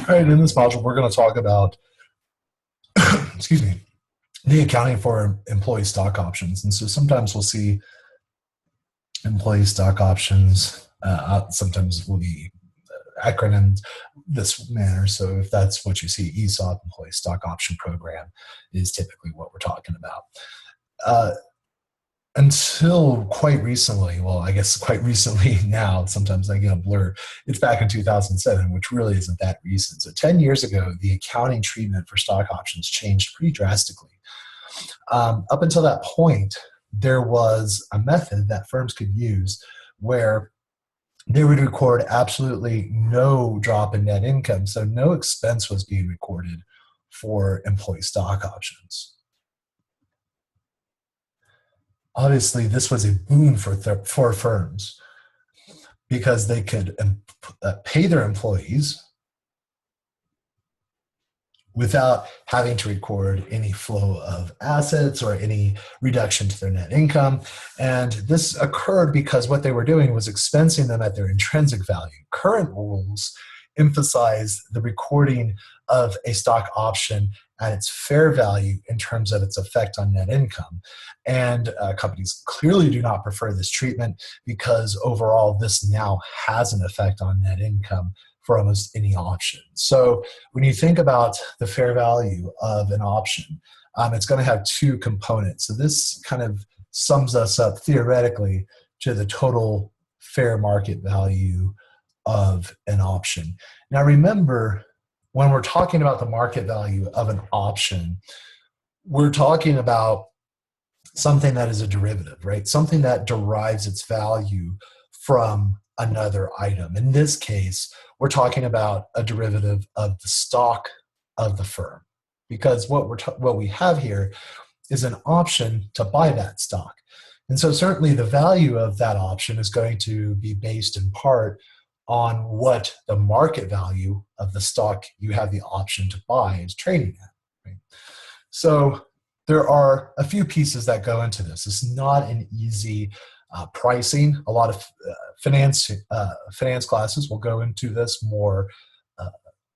All right, in this module, we're going to talk about, excuse me, the accounting for employee stock options. And so sometimes we'll see employee stock options, sometimes will be acronymed this manner. So if that's what you see, ESOP, employee stock option program, is typically what we're talking about. Until quite recently, well, I guess quite recently now, sometimes I get a blur, it's back in 2007, which really isn't that recent. So 10 years ago, the accounting treatment for stock options changed pretty drastically. Up until that point, there was a method that firms could use where they would record absolutely no drop in net income. So no expense was being recorded for employee stock options. Obviously, this was a boon for firms because they could pay their employees without having to record any flow of assets or any reduction to their net income. And this occurred because what they were doing was expensing them at their intrinsic value. Current rules emphasize the recording of a stock option at its fair value in terms of its effect on net income. And companies clearly do not prefer this treatment because overall this now has an effect on net income for almost any option. So when you think about the fair value of an option, it's going to have two components. So this kind of sums us up theoretically to the total fair market value of an option. Now remember, when we're talking about the market value of an option, we're talking about something that is a derivative, right? Something that derives its value from another item. In this case, we're talking about a derivative of the stock of the firm, because what we have here is an option to buy that stock. And so certainly the value of that option is going to be based in part on what the market value of the stock you have the option to buy is trading at. Right? So there are a few pieces that go into this. It's not an easy pricing. A lot of finance classes will go into this more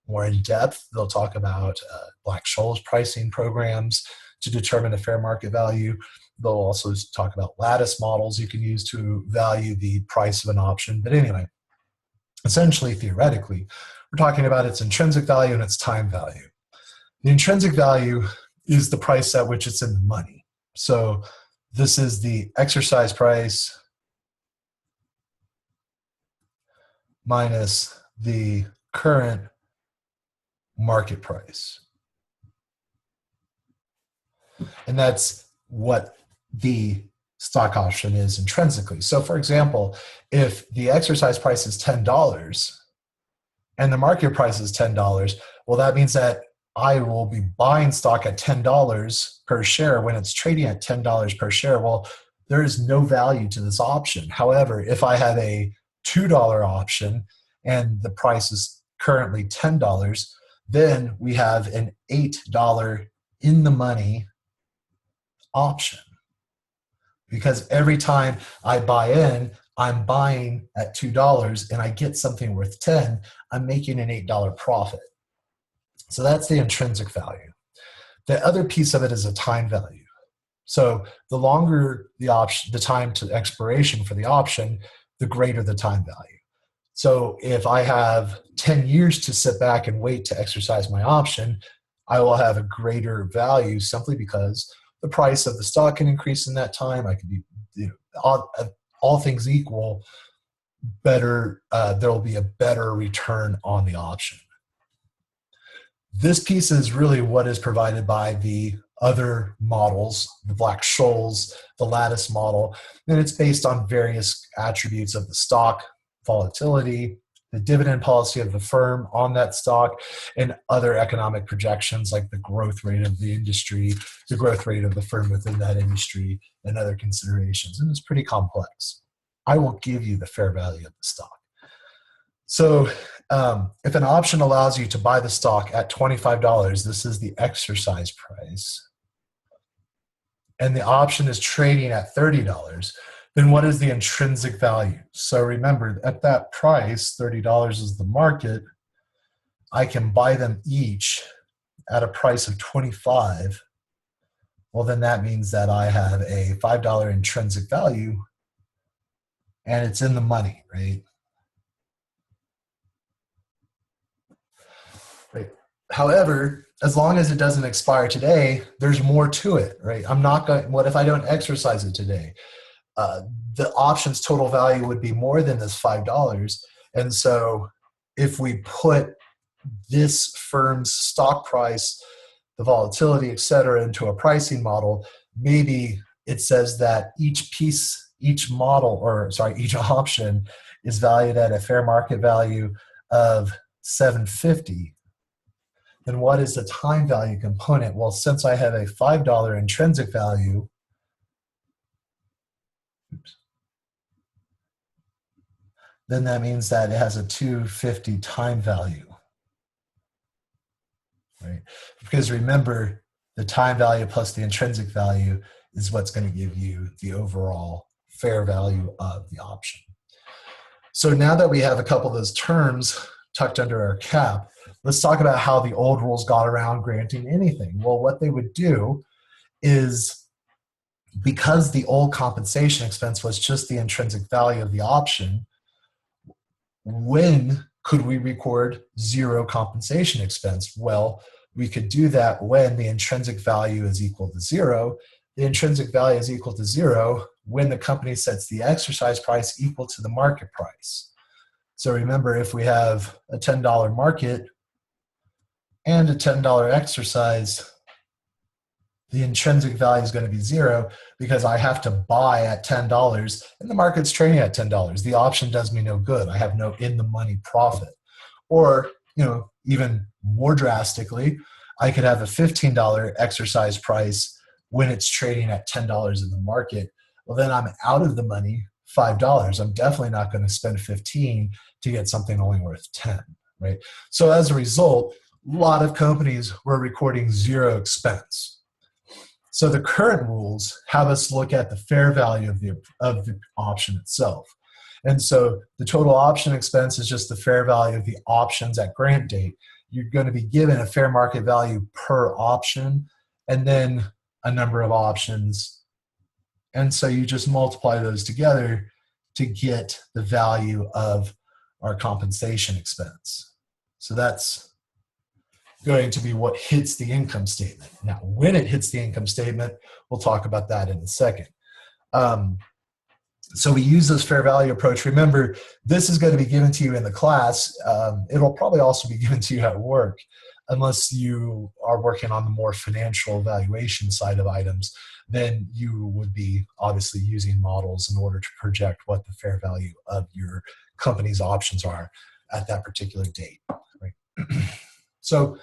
in depth. They'll talk about Black-Scholes pricing programs to determine the fair market value. They'll also talk about lattice models you can use to value the price of an option. But anyway, essentially, theoretically, we're talking about its intrinsic value and its time value. The intrinsic value is the price at which it's in the money. So this is the exercise price minus the current market price. And that's what the stock option is intrinsically. So for example, if the exercise price is $10 and the market price is $10, well, that means that I will be buying stock at $10 per share when it's trading at $10 per share. Well, there is no value to this option. However, if I have a $2 option and the price is currently $10, then we have an $8 in the money option. Because every time I buy in, I'm buying at $2 and I get something worth 10, I'm making an $8 profit. So that's the intrinsic value. The other piece of it is a time value. So the longer the time to expiration for the option, the greater the time value. So if I have 10 years to sit back and wait to exercise my option, I will have a greater value simply because the price of the stock can increase in that time. I could be, all things equal, better. There will be a better return on the option. This piece is really what is provided by the other models, the Black-Scholes, the lattice model, and it's based on various attributes of the stock, volatility, the dividend policy of the firm on that stock, and other economic projections like the growth rate of the industry, the growth rate of the firm within that industry, and other considerations. And it's pretty complex. I will give you the fair value of the stock. So if an option allows you to buy the stock at $25, this is the exercise price, and the option is trading at $30, then what is the intrinsic value? So remember, at that price, $30 is the market, I can buy them each at a price of 25, well, then that means that I have a $5 intrinsic value and it's in the money, right? Right. However, as long as it doesn't expire today, there's more to it, right? I'm not going, what if I don't exercise it today? The option's total value would be more than this $5. And so if we put this firm's stock price, the volatility, et cetera, into a pricing model, maybe it says that each piece, each model, or sorry, each option is valued at a fair market value of $7.50. Then what is the time value component? Well, since I have a $5 intrinsic value, then that means that it has a $2.50 time value, right? Because remember, the time value plus the intrinsic value is what's going to give you the overall fair value of the option. So now that we have a couple of those terms tucked under our cap, let's talk about how the old rules got around granting anything. Well, what they would do is, because the old compensation expense was just the intrinsic value of the option, when could we record zero compensation expense? Well, we could do that when the intrinsic value is equal to zero. The intrinsic value is equal to zero when the company sets the exercise price equal to the market price. So remember, if we have a $10 market and a $10 exercise, the intrinsic value is going to be zero because I have to buy at $10 and the market's trading at $10. The option does me no good. I have no in the money profit. Or, even more drastically, I could have a $15 exercise price when it's trading at $10 in the market. Well, then I'm out of the money $5. I'm definitely not going to spend 15 to get something only worth 10, right? So as a result, a lot of companies were recording zero expense. So the current rules have us look at the fair value of the option itself. And so the total option expense is just the fair value of the options at grant date. You're going to be given a fair market value per option and then a number of options. And so you just multiply those together to get the value of our compensation expense. So that's going to be what hits the income statement. Now, when it hits the income statement, we'll talk about that in a second. So we use this fair value approach. Remember, this is going to be given to you in the class. It'll probably also be given to you at work, unless you are working on the more financial evaluation side of items. Then you would be obviously using models in order to project what the fair value of your company's options are at that particular date. Right? So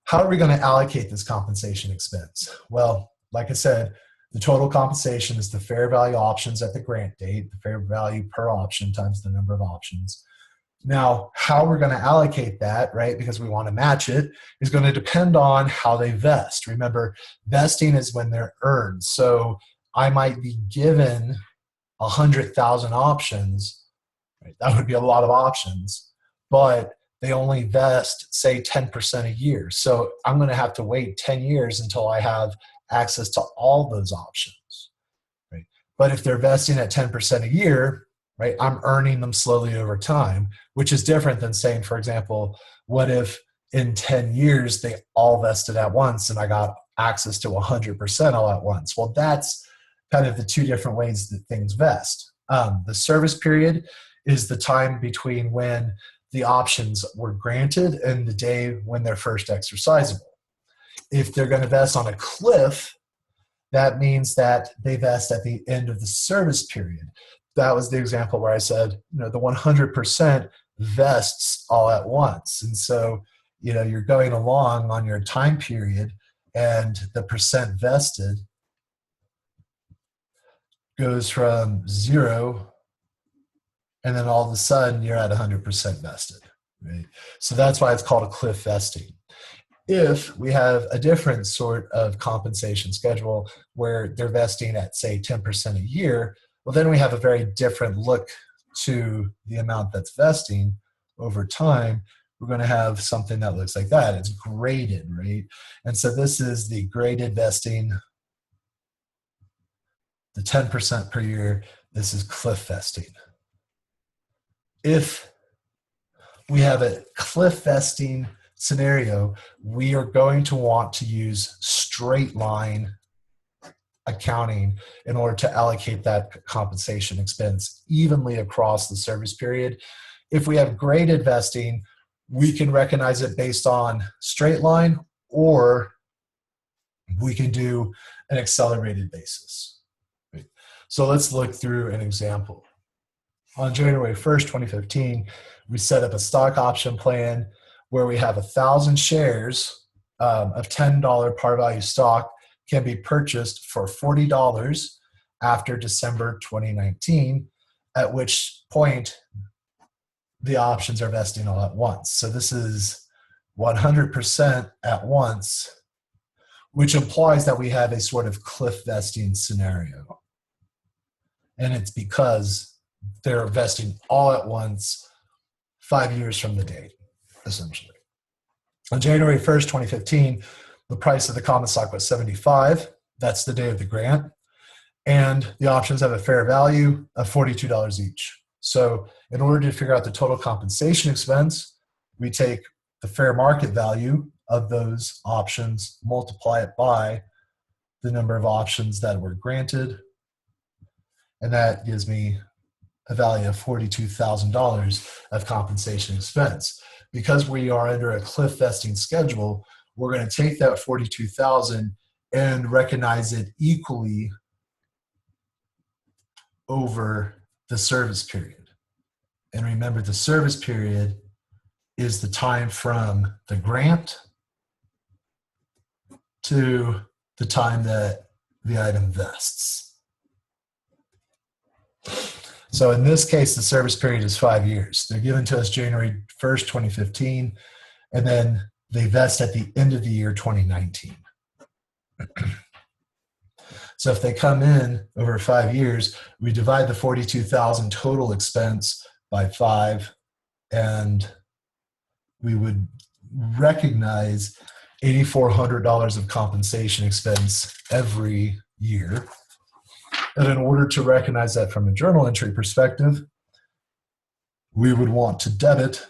how are we going to allocate this compensation expense? Well, like I said, the total compensation is the fair value options at the grant date, the fair value per option times the number of options. Now, how we're going to allocate that, right, because we want to match it, is going to depend on how they vest. Remember, vesting is when they're earned. So I might be given 100,000 options. Right? That would be a lot of options, but they only vest, say, 10% a year. So I'm going to have to wait 10 years until I have access to all those options. Right? But if they're vesting at 10% a year, right, I'm earning them slowly over time, which is different than saying, for example, what if in 10 years they all vested at once and I got access to 100% all at once? Well, that's kind of the two different ways that things vest. The service period is the time between when the options were granted and the day when they're first exercisable. If they're going to vest on a cliff, that means that they vest at the end of the service period. That was the example where I said, the 100% vests all at once. And so, you're going along on your time period and the percent vested goes from 0 and then all of a sudden you're at 100% vested. Right? So that's why it's called a cliff vesting. If we have a different sort of compensation schedule where they're vesting at, say, 10% a year, well, then we have a very different look to the amount that's vesting over time, we're going to have something that looks like that. It's graded, right? And so this is the graded vesting, the 10% per year. This is cliff vesting. If we have a cliff vesting scenario, we are going to want to use straight line accounting in order to allocate that compensation expense evenly across the service period. If we have graded vesting, we can recognize it based on straight line, or we can do an accelerated basis. So let's look through an example. On January 1st, 2015, we set up a stock option plan where we have 1,000 shares of $10 par value stock can be purchased for $40 after December 2019, at which point the options are vesting all at once. So this is 100% at once, which implies that we have a sort of cliff vesting scenario. And it's because they're vesting all at once 5 years from the date, essentially. On January 1st, 2015, the price of the common stock was $75. That's the day of the grant. And the options have a fair value of $42 each. So in order to figure out the total compensation expense, we take the fair market value of those options, multiply it by the number of options that were granted, and that gives me a value of $42,000 of compensation expense. Because we are under a cliff vesting schedule, we're going to take that $42,000 and recognize it equally over the service period. And remember, the service period is the time from the grant to the time that the item vests. So in this case, the service period is 5 years. They're given to us January 1st, 2015, and then they vest at the end of the year 2019. So if they come in over 5 years, we divide the $42,000 total expense by 5, and we would recognize $8,400 of compensation expense every year. And in order to recognize that from a journal entry perspective, we would want to debit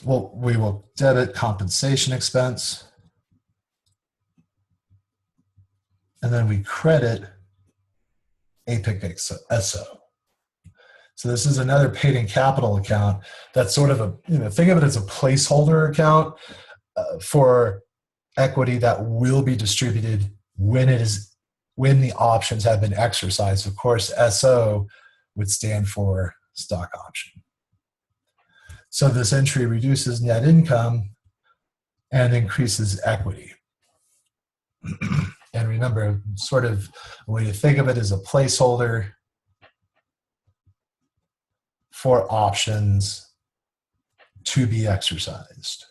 we will debit compensation expense, and then we credit APIC SO. So this is another paid-in capital account that's sort of a, think of it as a placeholder account for equity that will be distributed when the options have been exercised. Of course, SO would stand for stock option. So this entry reduces net income and increases equity. And remember, sort of a way to think of it is a placeholder for options to be exercised.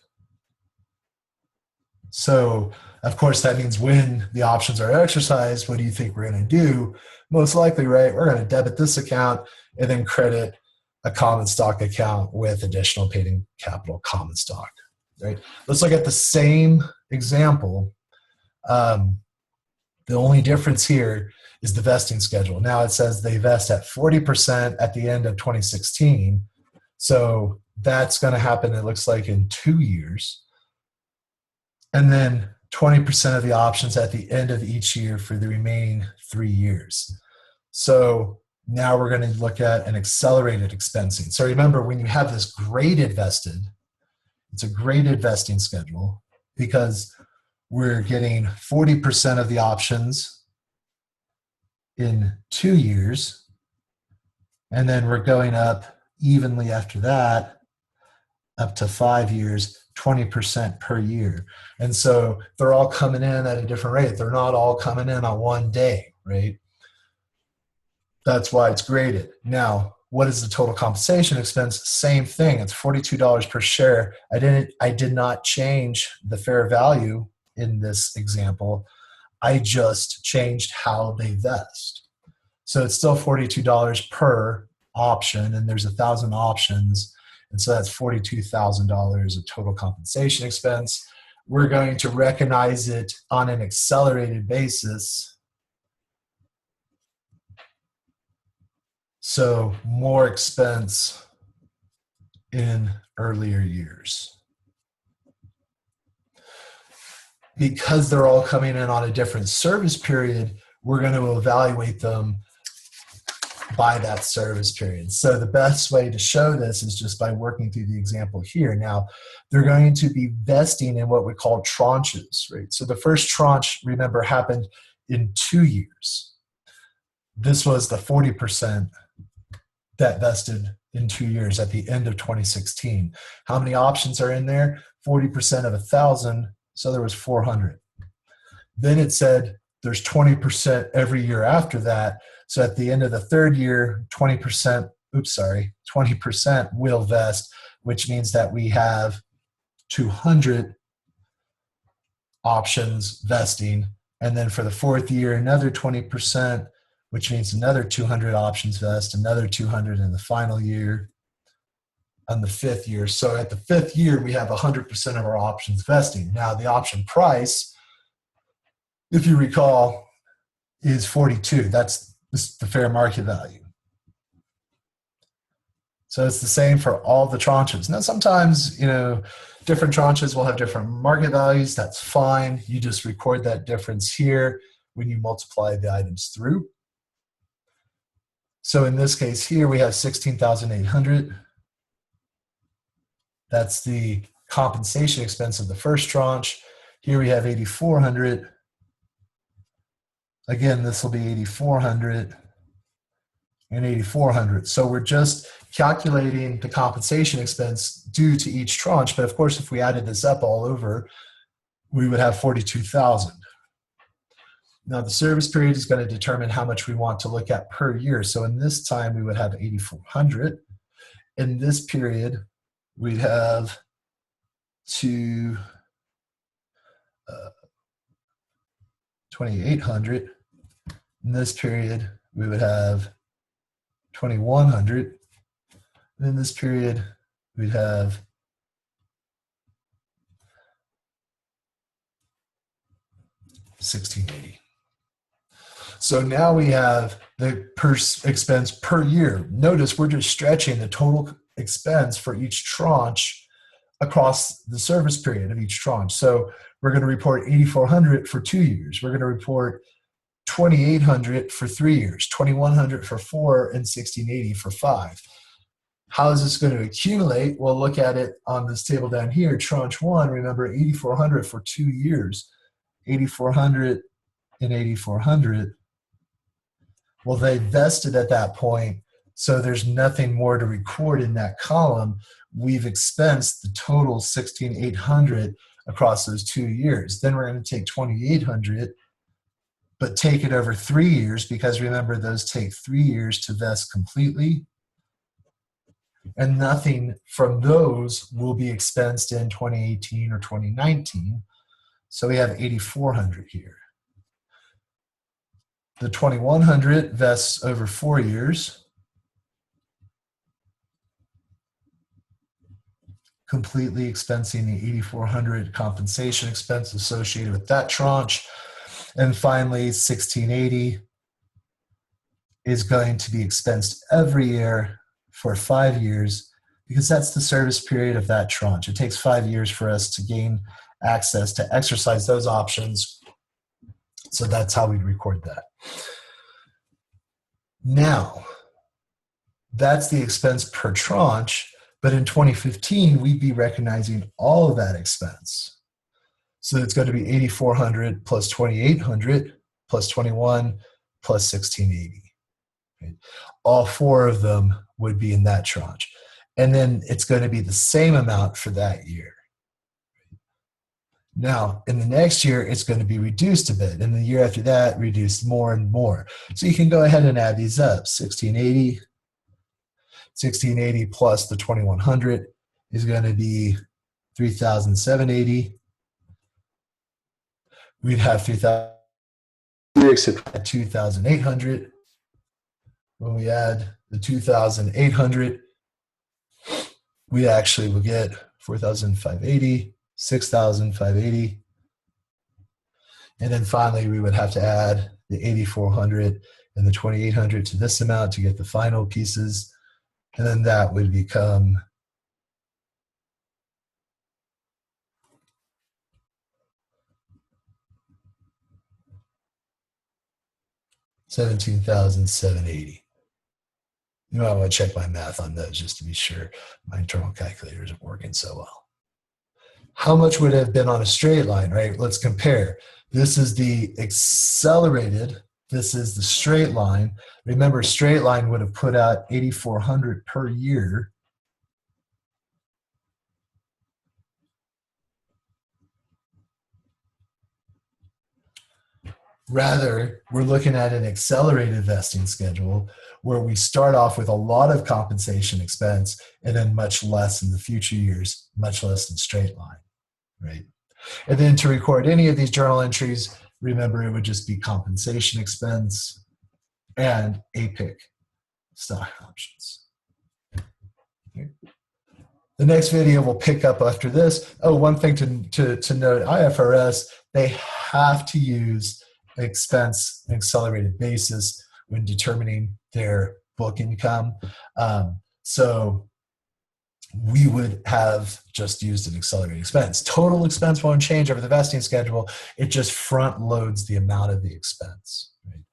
So, of course, that means when the options are exercised, what do you think we're going to do? Most likely, right, we're going to debit this account and then credit a common stock account with additional paid-in capital common stock, right? Let's look at the same example. The only difference here is the vesting schedule. Now it says they vest at 40% at the end of 2016. So that's going to happen, it looks like, in 2 years. And then 20% of the options at the end of each year for the remaining 3 years. So now we're going to look at an accelerated expensing. So remember, when you have this graded vested, it's a graded vesting schedule because we're getting 40% of the options in 2 years, and then we're going up evenly after that up to 5 years, 20% per year. And so they're all coming in at a different rate. They're not all coming in on one day, right? That's why it's graded. Now, what is the total compensation expense? Same thing. It's $42 per share. I did not change the fair value in this example. I just changed how they vest. So it's still $42 per option, and there's 1,000 options. And so that's $42,000 of total compensation expense. We're going to recognize it on an accelerated basis. So more expense in earlier years. Because they're all coming in on a different service period, we're going to evaluate them by that service period. So the best way to show this is just by working through the example here. Now, they're going to be vesting in what we call tranches, right? So the first tranche, remember, happened in 2 years. This was the 40% that vested in 2 years at the end of 2016. How many options are in there? 40% of 1,000, so there was 400. Then it said there's 20% every year after that. So at the end of the third year, 20% will vest, which means that we have 200 options vesting. And then for the fourth year, another 20%, which means another 200 options vest, another 200 in the final year, on the fifth year. So at the fifth year, we have 100% of our options vesting. Now the option price, if you recall, is 42. That's the fair market value. So it's the same for all the tranches. Now sometimes, different tranches will have different market values. That's fine. You just record that difference here when you multiply the items through. So in this case here, we have 16,800. That's the compensation expense of the first tranche. Here we have 8,400. Again, this will be 8,400 and 8,400. So we're just calculating the compensation expense due to each tranche. But of course, if we added this up all over, we would have 42,000. Now the service period is going to determine how much we want to look at per year. So in this time, we would have 8,400. In this period, we'd have 2,800. In this period, we would have 2,100. And in this period, we'd have 1,680. So now we have the expense per year. Notice we're just stretching the total expense for each tranche across the service period of each tranche. So we're going to report 8,400 for 2 years. We're going to report 2,800 for 3 years, 2,100 for 4, and 1,680 for 5. How is this going to accumulate? Well, look at it on this table down here. Tranche 1, remember, 8,400 for 2 years, 8,400 and 8,400. Well, they vested at that point, so there's nothing more to record in that column. We've expensed the total 16,800 across those 2 years. Then we're going to take 2,800, but take it over 3 years, because remember, those take 3 years to vest completely. And nothing from those will be expensed in 2018 or 2019. So we have 8,400 here. The 2,100 vests over 4 years, completely expensing the 8,400 compensation expense associated with that tranche. And finally, 1,680 is going to be expensed every year for 5 years, because that's the service period of that tranche. It takes 5 years for us to gain access to exercise those options. So that's how we record that. Now, that's the expense per tranche, but in 2015, we'd be recognizing all of that expense. So it's going to be 8,400 plus 2,800 plus 21 plus 1,680. Right? All 4 of them would be in that tranche. And then it's going to be the same amount for that year. Now, in the next year, it's going to be reduced a bit. And the year after that, reduced more and more. So you can go ahead and add these up. 1,680 plus the 2,100 is going to be 3,780. We'd have 2,800. when we add the 2,800, we actually will get 4,580, 6,580. And then finally, we would have to add the 8,400 and the 2,800 to this amount to get the final pieces. And then that would become 17,780. You might want to check my math on those just to be sure my internal calculator isn't working so well. How much would it have been on a straight line, right? Let's compare. This is the accelerated. This is the straight line. Remember, straight line would have put out 8,400 per year. Rather, we're looking at an accelerated vesting schedule where we start off with a lot of compensation expense and then much less in the future years, much less in straight line, right? And then to record any of these journal entries, remember it would just be compensation expense and APIC stock options. Okay. The next video will pick up after this. Oh, one thing to note, IFRS, they have to use expense and accelerated basis when determining their book income. So we would have just used an accelerated expense. Total expense won't change over the vesting schedule. It just front loads the amount of the expense. Right?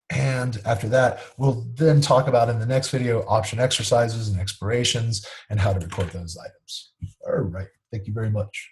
And after that, we'll then talk about in the next video option exercises and expirations and how to record those items. All right. Thank you very much.